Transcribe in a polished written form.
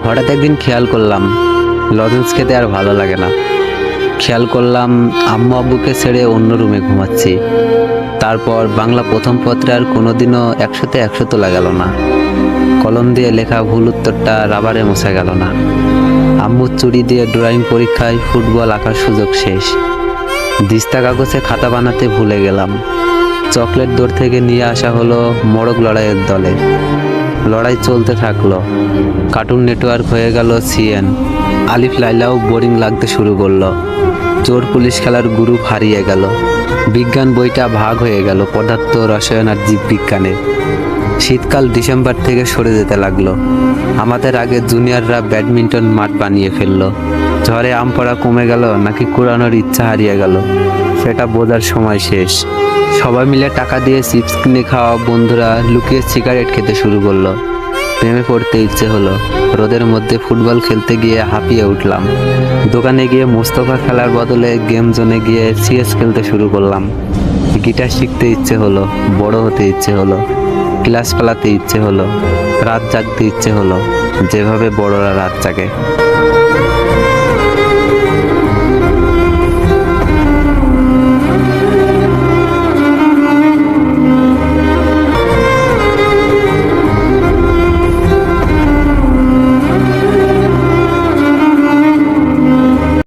হঠাৎ একদিন খেয়াল করলাম লজেন্স খেতে আর ভালো লাগে না। খেয়াল করলাম আম্মু আব্বুকে ছেড়ে অন্য রুমে ঘুমাচ্ছি। তারপর বাংলা প্রথম পত্রে আর কোনোদিনও 100-তে 100 তোলা গেল না। কলম দিয়ে লেখা ভুল উত্তরটা রাবারে মোছা গেল না। আম্মুর চুরি দিয়ে ড্রয়িং পরীক্ষায় ফুটবল আঁকার সুযোগ শেষ। দিস্তা কাগজে খাতা বানাতে ভুলে গেলাম। চকলেট দৌড় থেকে নিয়ে আসা হলো মোরগ লড়াইয়ের দলে। লড়াই চলতে থাকলো। কার্টুন নেটওয়ার্ক হয়ে গেল সিএন। আলিফ লাইলাও বোরিং লাগতে শুরু করলো। চোর পুলিশ খেলার গ্রুপ হারিয়ে গেল। বিজ্ঞান বইটা ভাগ হয়ে গেল পদার্থ, রসায়ন আর জীববিজ্ঞানে। শীতকাল ডিসেম্বর থেকে সরে যেতে লাগলো। আমাদের আগে জুনিয়ররা ব্যাডমিন্টন মাঠ বানিয়ে ফেললো। ঝড়ে আম পড়া কমে গেল নাকি কুড়ানোর ইচ্ছা হারিয়ে গেল, সেটা বোঝার সময় শেষ। সবাই মিলে টাকা দিয়ে চিপস কিনে খাওয়া বন্ধুরা লুকিয়ে সিগারেট খেতে শুরু করলো। প্রেমে পড়তে ইচ্ছে হলো। রোদের মধ্যে ফুটবল খেলতে গিয়ে হাঁপিয়ে উঠলাম। দোকানে গিয়ে মোস্তফা খেলার বদলে গেম জোনে গিয়ে সিএস খেলতে শুরু করলাম। গিটার শিখতে ইচ্ছে হলো, বড় হতে ইচ্ছে হলো, ক্লাস পালাতে ইচ্ছে হলো, রাত জাগতে ইচ্ছে হলো, যেভাবে বড়রা রাত জাগে।